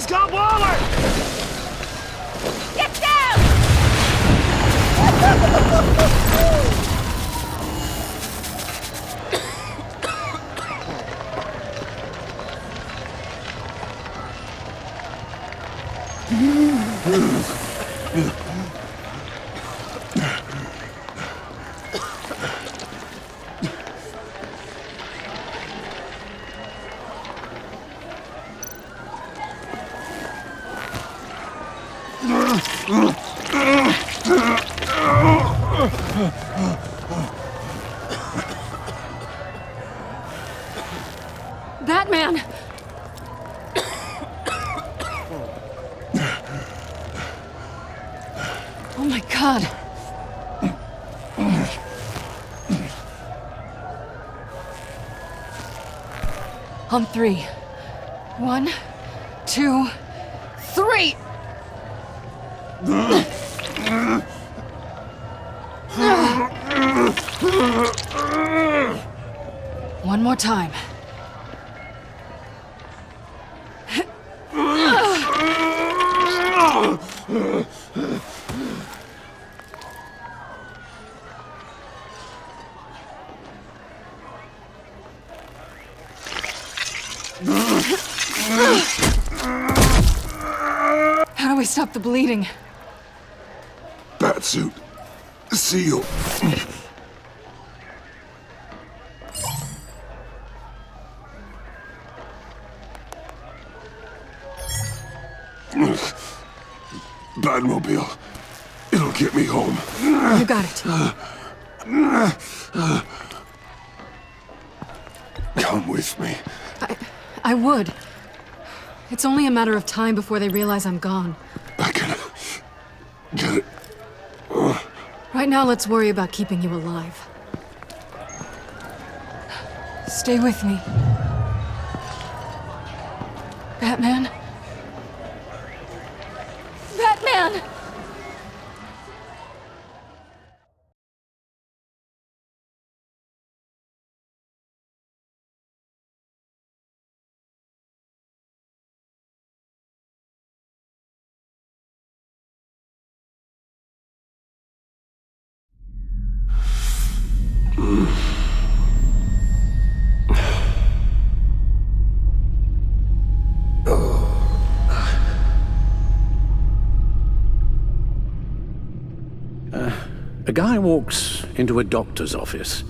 He's got Waller! Get down! Batman! Oh my God. On three. 1, 2, 3! One more time. How do we stop the bleeding? Batsuit. Seal. Batmobile. It'll get me home. You got it. Come with me. I would. It's only a matter of time before they realize I'm gone. I can get it. Right now, let's worry about keeping you alive. Stay with me. Batman? Batman! A guy walks into a doctor's office.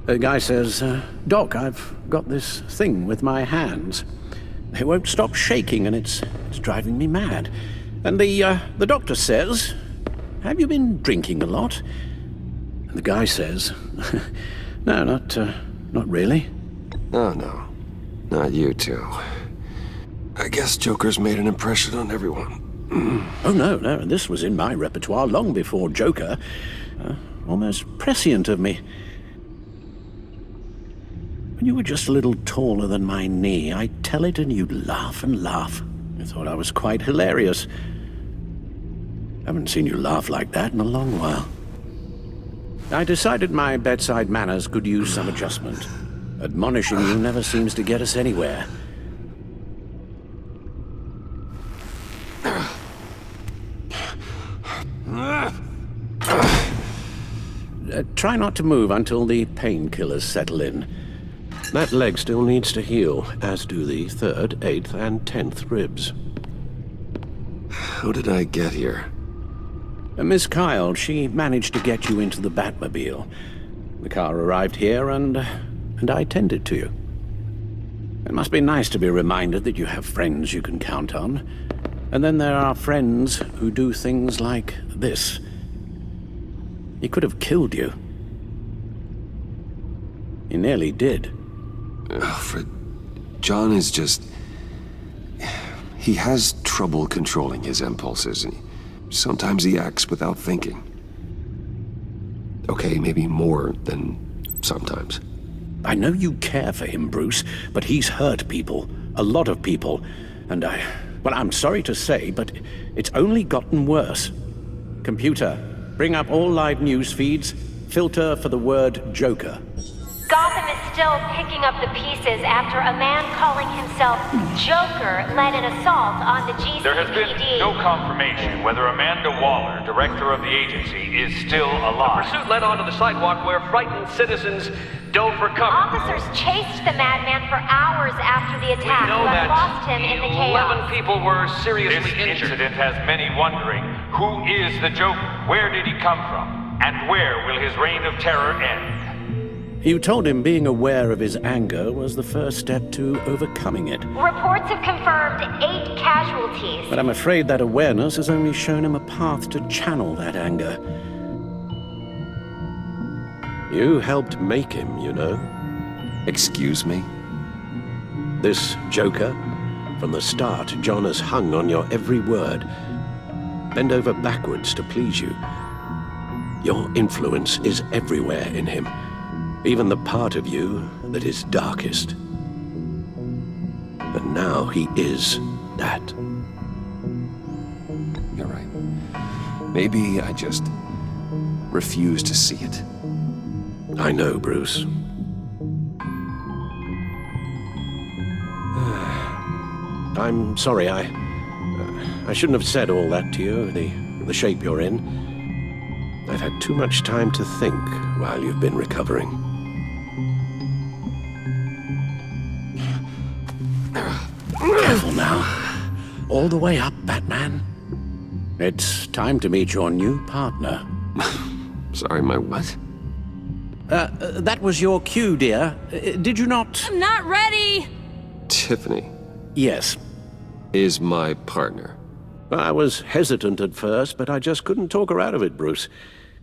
The guy says, Doc, I've got this thing with my hands. They won't stop shaking and it's driving me mad. And the doctor says, have you been drinking a lot? And the guy says, no, not really. Oh, no. Not you two. I guess Joker's made an impression on everyone. Oh, no, this was in my repertoire long before Joker. Almost prescient of me. When you were just a little taller than my knee, I'd tell it and you'd laugh and laugh. I thought I was quite hilarious. Haven't seen you laugh like that in a long while. I decided my bedside manners could use some adjustment. Admonishing you never seems to get us anywhere. Try not to move until the painkillers settle in. That leg still needs to heal, as do the 3rd, 8th, and 10th ribs. How did I get here? Miss Kyle, she managed to get you into the Batmobile. The car arrived here, and I tended to you. It must be nice to be reminded that you have friends you can count on. And then there are friends who do things like this. He could have killed you. He nearly did. Alfred, John is just... He has trouble controlling his impulses. Sometimes he acts without thinking. Okay, maybe more than sometimes. I know you care for him, Bruce, but he's hurt people. A lot of people. And well, I'm sorry to say, but it's only gotten worse. Computer, bring up all live news feeds. Filter for the word Joker. Gotham is still picking up the pieces after a man calling himself himself Joker led an assault on the GCPD. There has been no confirmation whether Amanda Waller, director of the agency, is still alive. The pursuit led onto the sidewalk where frightened citizens dove for cover. Officers chased the madman for hours after the attack, We know but that lost him in the 11 chaos. people were seriously This injured. incident has many wondering, who is the Joker? Where did he come from? And where will his reign of terror end? You told him being aware of his anger was the first step to overcoming it. Reports have confirmed 8 casualties. But I'm afraid that awareness has only shown him a path to channel that anger. You helped make him, you know. Excuse me? This Joker, from the start, John has hung on your every word. Bend over backwards to please you. Your influence is everywhere in him. Even the part of you that is darkest. And now he is that. You're right. Maybe I just refuse to see it. I know, Bruce. I'm sorry, I shouldn't have said all that to you, the shape you're in. I've had too much time to think while you've been recovering. Careful now. All the way up, Batman. It's time to meet your new partner. Sorry, my what? That was your cue, dear. Did you not? I'm not ready! Tiffany Yes. is my partner. I was hesitant at first, but I just couldn't talk her out of it, Bruce.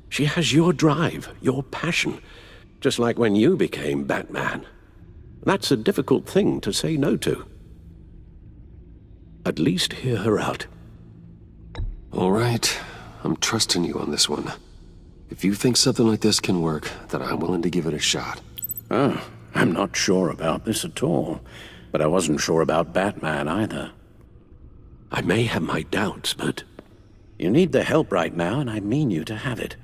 She has your drive, your passion, just like when you became Batman. That's a difficult thing to say no to. At least hear her out. All right, I'm trusting you on this one. If you think something like this can work, then I'm willing to give it a shot. Oh, I'm not sure about this at all. But I wasn't sure about Batman either. I may have my doubts, but you need the help right now, and I mean you to have it.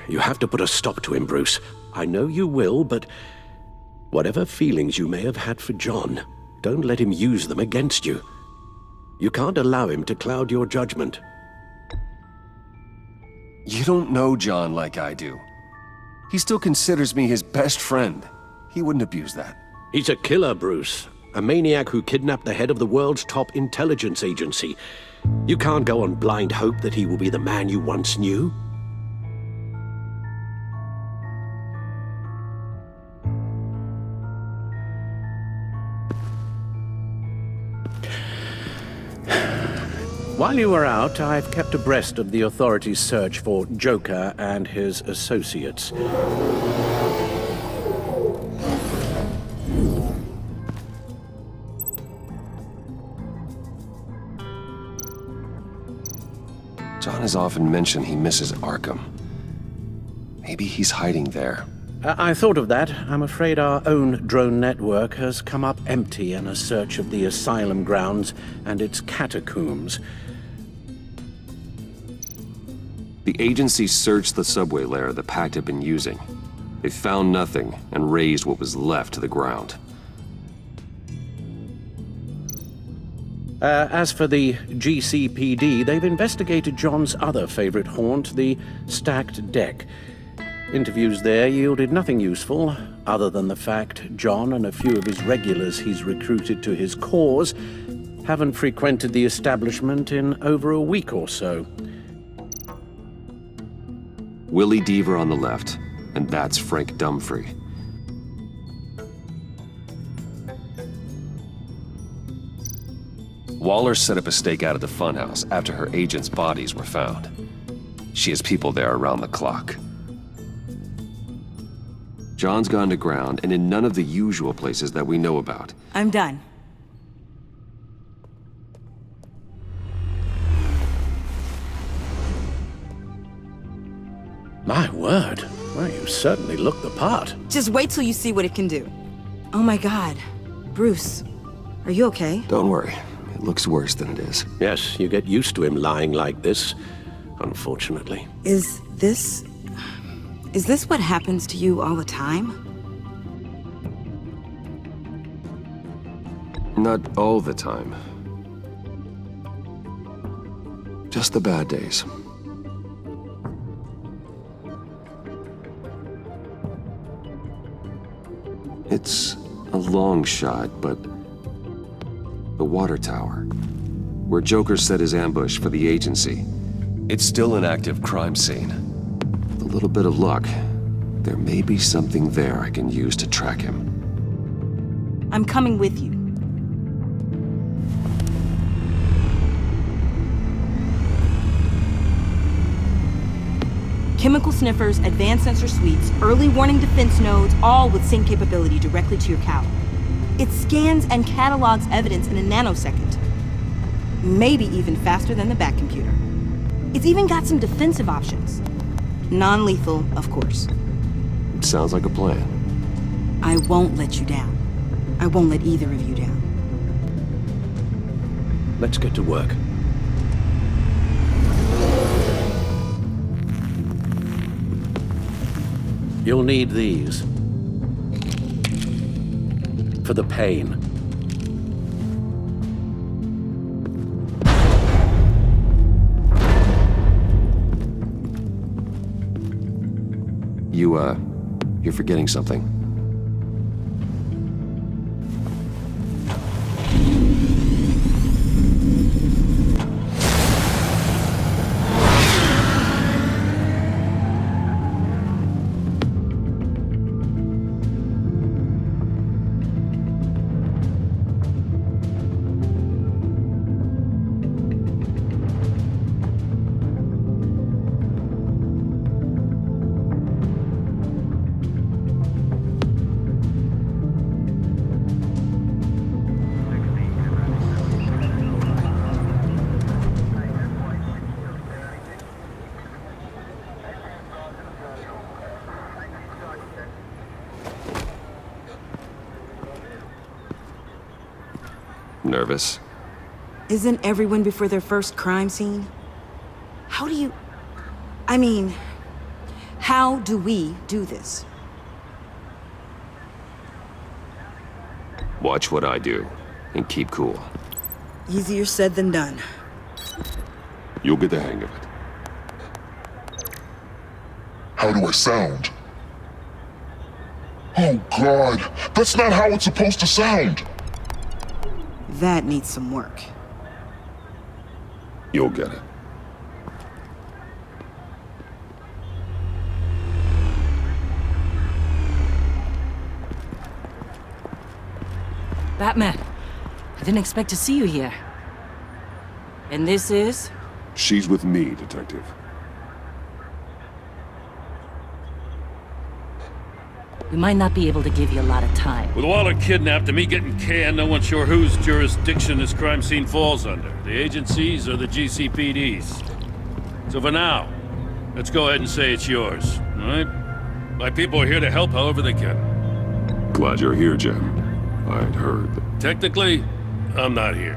You have to put a stop to him, Bruce. I know you will, but whatever feelings you may have had for John, don't let him use them against you. You can't allow him to cloud your judgment. You don't know John like I do. He still considers me his best friend. He wouldn't abuse that. He's a killer, Bruce. A maniac who kidnapped the head of the world's top intelligence agency. You can't go on blind hope that he will be the man you once knew. While you were out, I've kept abreast of the authorities' search for Joker and his associates. John has often mentioned he misses Arkham. Maybe he's hiding there. I thought of that. I'm afraid our own drone network has come up empty in a search of the asylum grounds and its catacombs. The agency searched the subway layer the Pact had been using. They found nothing and razed what was left to the ground. As for the GCPD, they've investigated John's other favorite haunt, the stacked deck. Interviews there yielded nothing useful, other than the fact John and a few of his regulars he's recruited to his cause haven't frequented the establishment in over a week or so. Willie Deaver on the left, and that's Frank Dumfrey. Waller set up a stakeout at the funhouse after her agents' bodies were found. She has people there around the clock. John's gone to ground and in none of the usual places that we know about. I'm done. My word, Well, you certainly look the part. Just wait till you see what it can do. Oh my god. Bruce, are you okay? Don't worry. It looks worse than it is. Yes, you get used to him lying like this, unfortunately. Is this what happens to you all the time? Not all the time. Just the bad days. It's a long shot, but the water tower, where Joker set his ambush for the agency, it's still an active crime scene. With a little bit of luck, there may be something there I can use to track him. I'm coming with you. Chemical sniffers, advanced sensor suites, early warning defense nodes, all with sync capability directly to your cowl. It scans and catalogs evidence in a nanosecond. Maybe even faster than the Bat computer. It's even got some defensive options. Non-lethal, of course. Sounds like a plan. I won't let you down. I won't let either of you down. Let's get to work. You'll need these. For the pain. You're forgetting something. Nervous? Isn't everyone before their first crime scene? How do we do this? Watch what I do, and keep cool. Easier said than done. You'll get the hang of it. How do I sound? Oh God, that's not how it's supposed to sound! That needs some work. You'll get it. Batman, I didn't expect to see you here. And this is? She's with me, Detective. We might not be able to give you a lot of time. With Waller kidnapped and me getting canned, no one's sure whose jurisdiction this crime scene falls under. The agencies or the GCPD's. So for now, let's go ahead and say it's yours, all right? My people are here to help however they can. Glad you're here, Jim. I'd heard. Technically, I'm not here.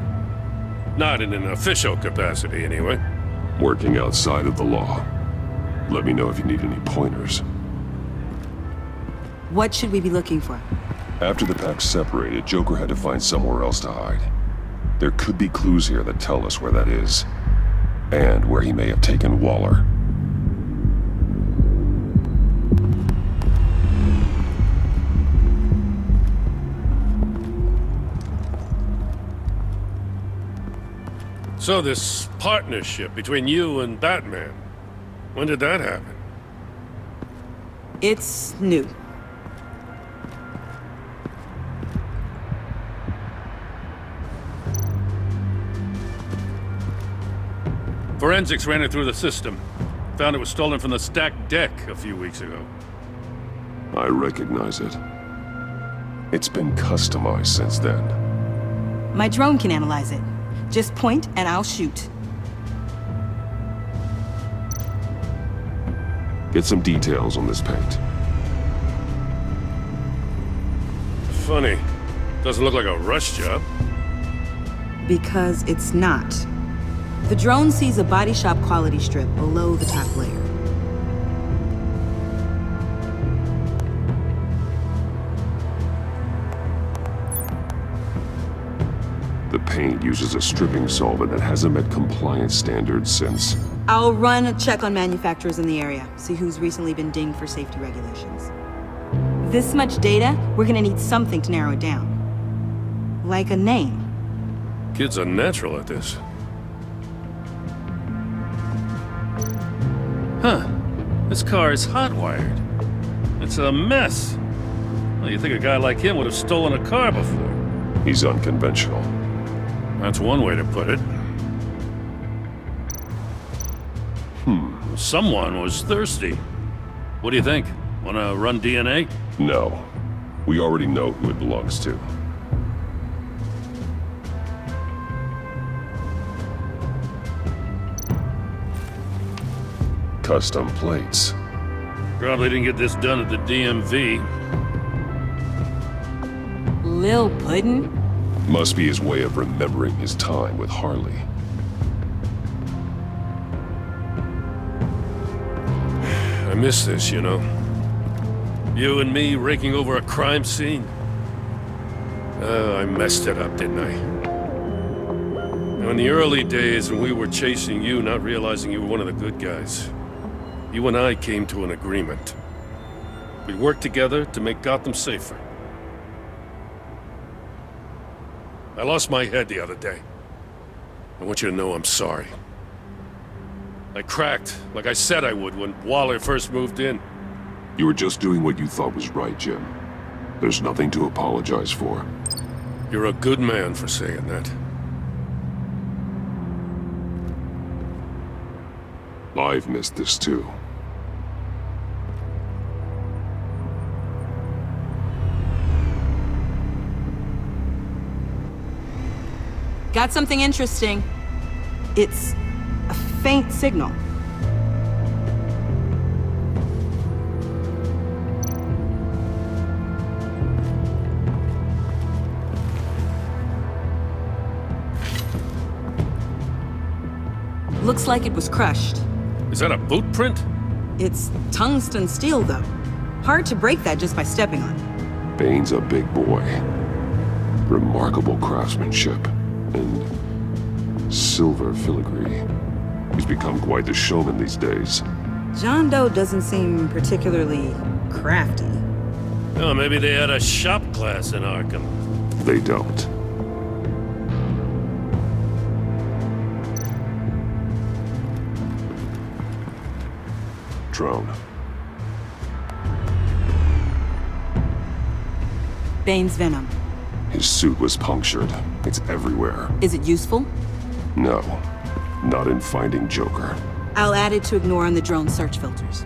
Not in an official capacity, anyway. Working outside of the law. Let me know if you need any pointers. What should we be looking for? After the Pact separated, Joker had to find somewhere else to hide. There could be clues here that tell us where that is. And where he may have taken Waller. So this partnership between you and Batman, when did that happen? It's new. Forensics ran it through the system. Found it was stolen from the stacked deck a few weeks ago. I recognize it. It's been customized since then. My drone can analyze it. Just point and I'll shoot. get some details on this paint. Funny. Doesn't look like a rush job. Because it's not. The drone sees a body shop quality strip below the top layer. The paint uses a stripping solvent that hasn't met compliance standards since... I'll run a check on manufacturers in the area, see who's recently been dinged for safety regulations. This much data, we're gonna need something to narrow it down. Like a name. Kid's a natural at this. Huh. This car is hot-wired. It's a mess. Well, you think a guy like him would have stolen a car before? He's unconventional. That's one way to put it. Someone was thirsty. What do you think? Wanna run DNA? No. We already know who it belongs to. Custom plates. Probably didn't get this done at the DMV. Lil Puddin'? Must be his way of remembering his time with Harley. I miss this, you know. You and me raking over a crime scene. I messed it up, didn't I? Now, in the early days when we were chasing you, not realizing you were one of the good guys, you and I came to an agreement. We'd work together to make Gotham safer. I lost my head the other day. I want you to know I'm sorry. I cracked, like I said I would when Waller first moved in. You were just doing what you thought was right, Jim. There's nothing to apologize for. You're a good man for saying that. I've missed this too. Got something interesting. It's a faint signal. Looks like it was crushed. Is that a boot print? It's tungsten steel, though. Hard to break that just by stepping on it. Bane's a big boy. Remarkable craftsmanship. And silver filigree. He's become quite the showman these days. John Doe doesn't seem particularly crafty. Oh, maybe they had a shop class in Arkham. They don't. Drone. Bane's venom. His suit was punctured. It's everywhere. Is it useful? No. Not in finding Joker. I'll add it to ignore on the drone search filters.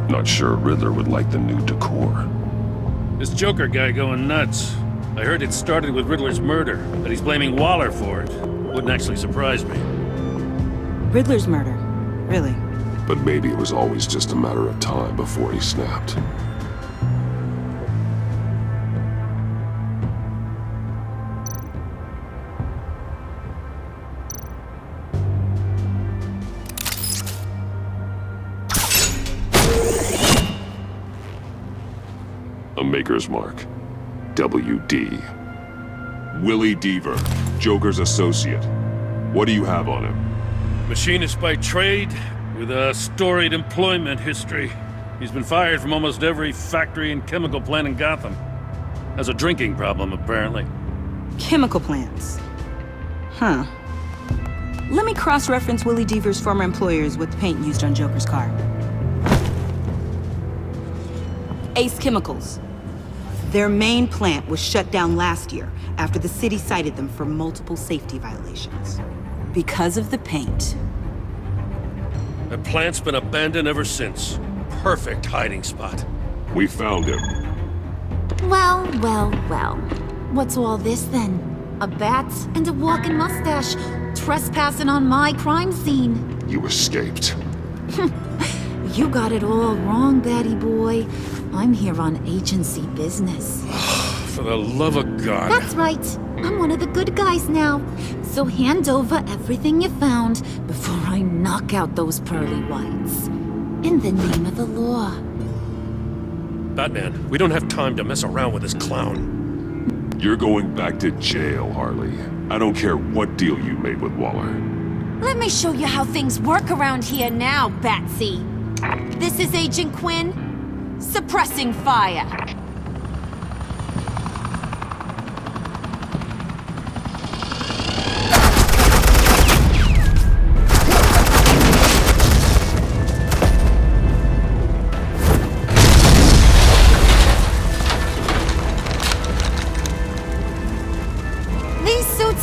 Not sure Riddler would like the new decor. This Joker guy going nuts. I heard it started with Riddler's murder, but he's blaming Waller for it. Wouldn't actually surprise me. Riddler's murder? Really? But maybe it was always just a matter of time before he snapped. A maker's mark. WD. Willie Deaver, Joker's associate. What do you have on him? Machinist by trade, with a storied employment history. He's been fired from almost every factory and chemical plant in Gotham. Has a drinking problem, apparently. Chemical plants. Huh. Let me cross-reference Willie Deaver's former employers with the paint used on Joker's car. Ace Chemicals. Their main plant was shut down last year after the city cited them for multiple safety violations. Because of the paint. That plant's been abandoned ever since. Perfect hiding spot. We found him. Well, well, well. What's all this then? A bat and a walking mustache trespassing on my crime scene. You escaped. You got it all wrong, Batty boy. I'm here on agency business. For the love of God. That's right. I'm one of the good guys now. So hand over everything you found before I knock out those pearly whites. In the name of the law. Batman, we don't have time to mess around with this clown. You're going back to jail, Harley. I don't care what deal you made with Waller. Let me show you how things work around here now, Batsy. This is Agent Quinn, suppressing fire.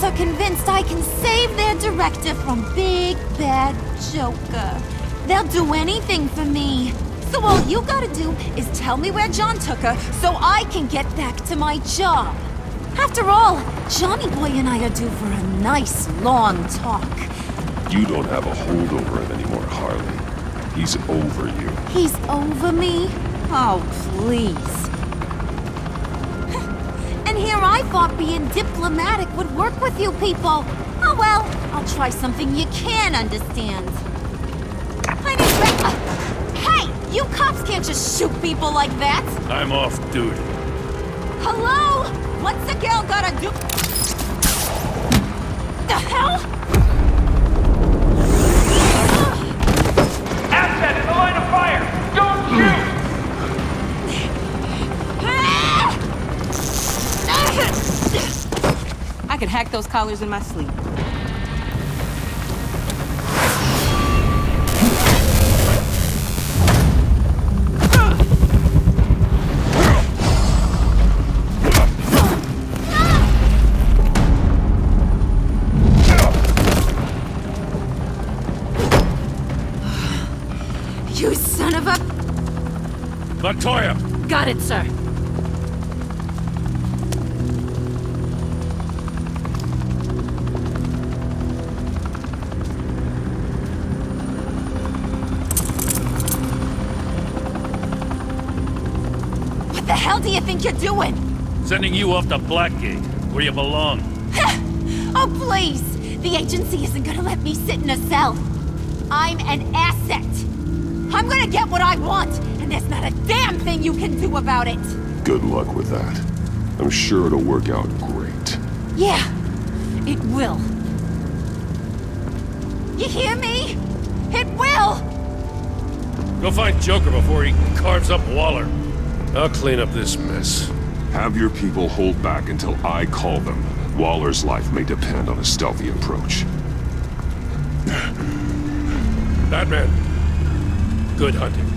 Are convinced I can save their director from Big Bad Joker. They'll do anything for me. So all you gotta do is tell me where John took her so I can get back to my job. After all, Johnny Boy and I are due for a nice long talk. You don't have a hold over him anymore, Harley. He's over you. He's over me? Oh, please. And here I thought being diplomatic would work with you people. Oh well, I'll try something you can understand. Hey! You cops can't just shoot people like that! I'm off duty. Hello? What's a girl gotta do? The hell? Asset in the line of fire! Don't shoot! I could hack those collars in my sleep. You son of a... Montoya! Got it, sir. What the hell do you think you're doing? Sending you off to Blackgate, where you belong. Oh, please! The agency isn't gonna let me sit in a cell. I'm an asset. I'm gonna get what I want, and there's not a damn thing you can do about it. Good luck with that. I'm sure it'll work out great. Yeah, it will. You hear me? It will! Go find Joker before he carves up Waller. I'll clean up this mess. Have your people hold back until I call them. Waller's life may depend on a stealthy approach. Batman, good hunting.